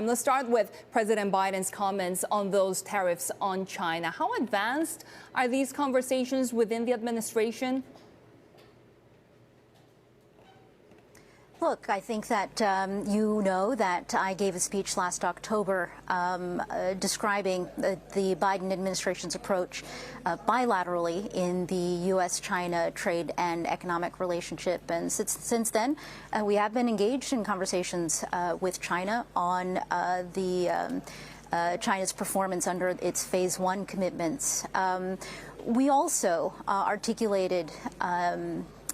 Let's start with President Biden's comments on those tariffs on China. How advanced are these conversations within the administration? Look, I think that you know that I gave a speech last October describing the Biden administration's approach bilaterally in the U.S.-China trade and economic relationship. And since then, we have been engaged in conversations with China on China's performance under its Phase 1 commitments. We also articulated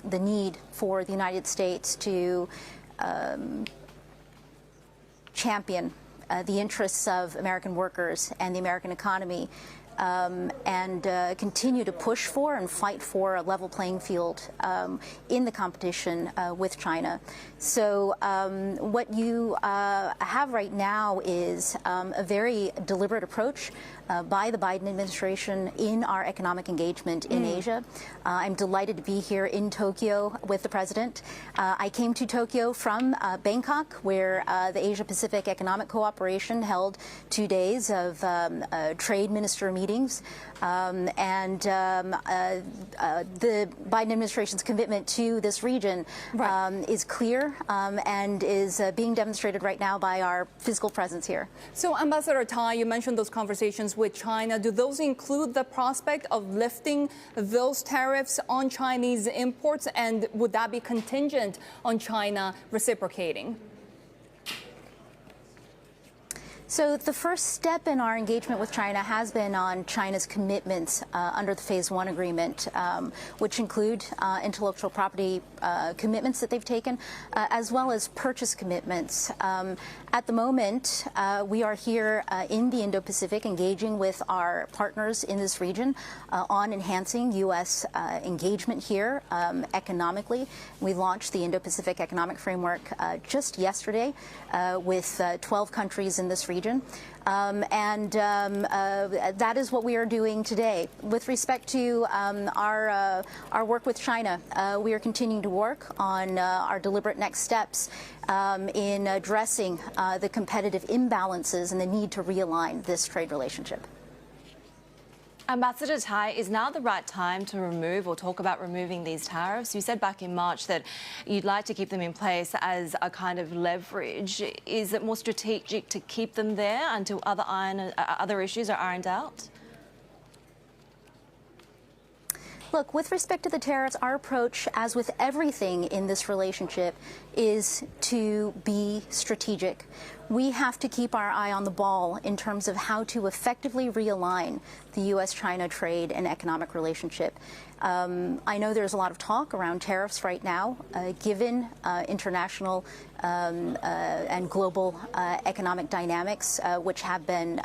the need for the United States to champion the interests of American workers and the American economy and continue to push for and fight for a level playing field in the competition with China. So what you have right now is a very deliberate approach by the Biden administration in our economic engagement in Asia. I'm delighted to be here in Tokyo with the president. I came to Tokyo from Bangkok, where the Asia-Pacific Economic Cooperation held 2 days of trade minister meetings. The Biden administration's commitment to this region is clear and is being demonstrated right now by our physical presence here. So, Ambassador Tai, you mentioned those conversations with China. Do those include the prospect of lifting those tariffs on Chinese imports, and would that be contingent on China reciprocating? So the first step in our engagement with China has been on China's commitments under the Phase 1 agreement, which include intellectual property commitments that they've taken, as well as purchase commitments. At the moment, we are here in the Indo-Pacific engaging with our partners in this region on enhancing U.S. engagement here economically. We launched the Indo-Pacific Economic Framework just yesterday with 12 countries in this region. That is what we are doing today. With respect to our work with China, we are continuing to work on our deliberate next steps in addressing the competitive imbalances and the need to realign this trade relationship. Ambassador Tai, is now the right time to remove or talk about removing these tariffs? You said back in March that you'd like to keep them in place as a kind of leverage. Is it more strategic to keep them there until other issues are ironed out? Look, with respect to the tariffs, our approach, as with everything in this relationship, is to be strategic. We have to keep our eye on the ball in terms of how to effectively realign the U.S.-China trade and economic relationship. I know there's a lot of talk around tariffs right now, given international and global economic dynamics, which have been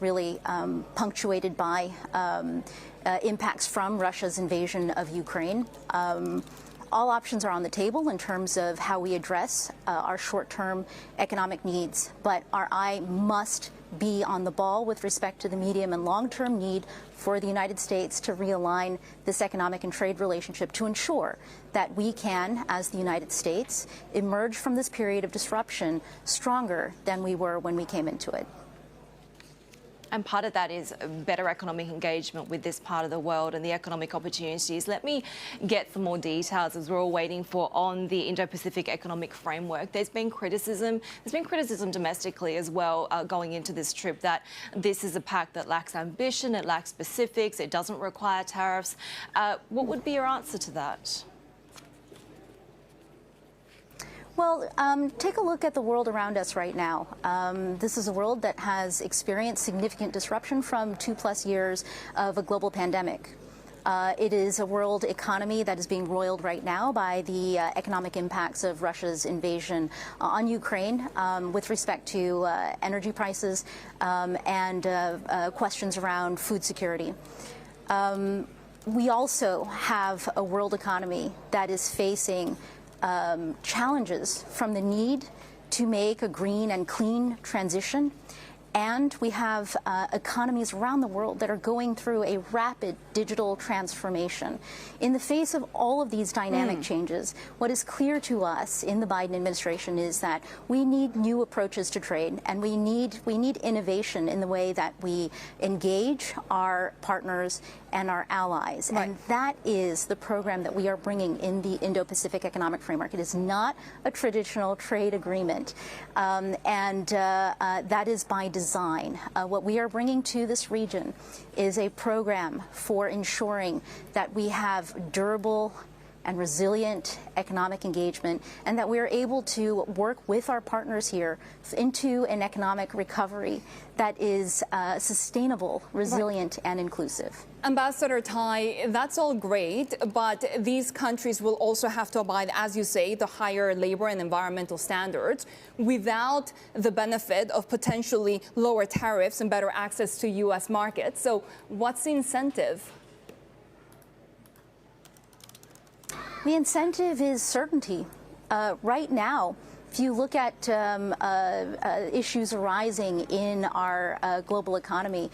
really punctuated by impacts from Russia's invasion of Ukraine. All options are on the table in terms of how we address our short-term economic needs, but our eye must be on the ball with respect to the medium and long-term need for the United States to realign this economic and trade relationship to ensure that we can, as the United States, emerge from this period of disruption stronger than we were when we came into it. And part of that is better economic engagement with this part of the world and the economic opportunities. Let me get some more details, as we're all waiting for, on the Indo-Pacific Economic Framework. There's been criticism domestically as well going into this trip, that this is a pact that lacks ambition, it lacks specifics, it doesn't require tariffs. What would be your answer to that? Well, take a look at the world around us right now. This is a world that has experienced significant disruption from 2+ years of a global pandemic. It is a world economy that is being roiled right now by the economic impacts of Russia's invasion on Ukraine with respect to energy prices and questions around food security. We also have a world economy that is facing challenges from the need to make a green and clean transition And we have economies around the world that are going through a rapid digital transformation. In the face of all of these dynamic changes, what is clear to us in the Biden administration is that we need new approaches to trade, and we need innovation in the way that we engage our partners and our allies. Right. And that is the program that we are bringing in the Indo-Pacific Economic Framework. It is not a traditional trade agreement, that is by design. What we are bringing to this region is a program for ensuring that we have durable and resilient economic engagement, and that we are able to work with our partners here into an economic recovery that is sustainable, resilient, and inclusive. Ambassador Tai, that's all great, but these countries will also have to abide, as you say, the higher labor and environmental standards without the benefit of potentially lower tariffs and better access to U.S. markets. So what's the incentive? The incentive is certainty. Right now, if you look at issues arising in our global economy,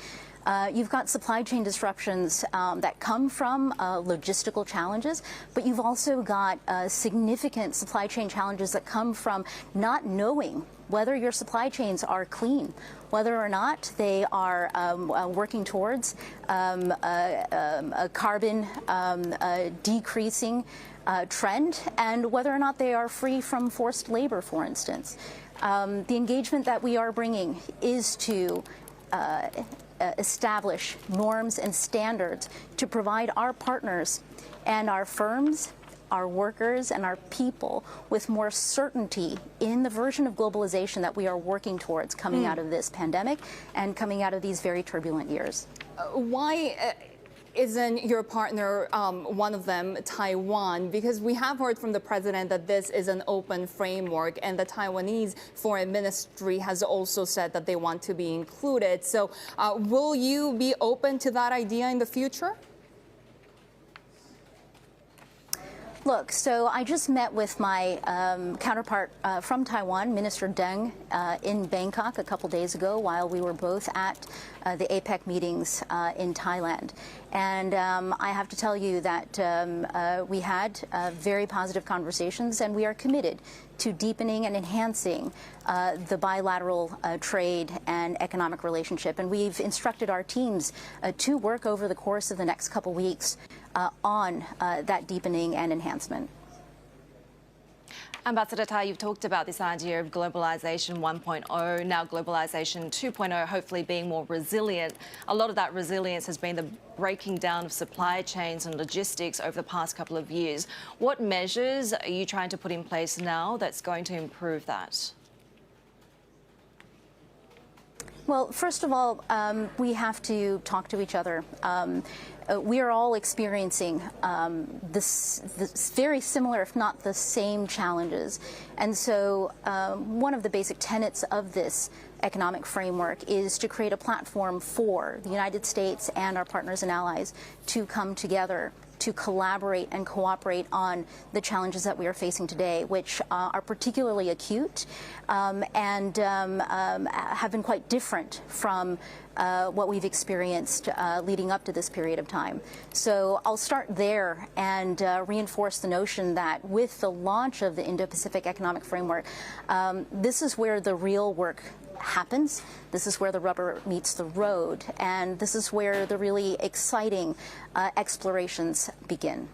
you've got supply chain disruptions that come from logistical challenges, but you've also got significant supply chain challenges that come from not knowing whether your supply chains are clean, whether or not they are working towards a carbon decreasing trend, and whether or not they are free from forced labor, for instance. The engagement that we are bringing is to establish norms and standards to provide our partners and our firms, our workers, and our people with more certainty in the version of globalization that we are working towards coming out of this pandemic and coming out of these very turbulent years. Why isn't your partner, one of them, Taiwan? Because we have heard from the president that this is an open framework, and the Taiwanese foreign ministry has also said that they want to be included. So will you be open to that idea in the future? Look, so I just met with my counterpart from Taiwan, Minister Deng, in Bangkok a couple days ago while we were both at the APEC meetings in Thailand. And I have to tell you that we had very positive conversations, and we are committed to deepening and enhancing the bilateral trade and economic relationship. And we've instructed our teams to work over the course of the next couple weeks on that deepening and enhancement. Ambassador Tai, you've talked about this idea of globalization 1.0, now globalization 2.0, hopefully being more resilient. A lot of that resilience has been the breaking down of supply chains and logistics over the past couple of years. What measures are you trying to put in place now that's going to improve that? Well, first of all, we have to talk to each other. We are all experiencing this very similar, if not the same, challenges. And so one of the basic tenets of this economic framework is to create a platform for the United States and our partners and allies to come together, to collaborate and cooperate on the challenges that we are facing today, which are particularly acute and have been quite different from what we've experienced leading up to this period of time. So I'll start there and reinforce the notion that with the launch of the Indo-Pacific Economic Framework, this is where the real work happens. This is where the rubber meets the road, and this is where the really exciting explorations begin.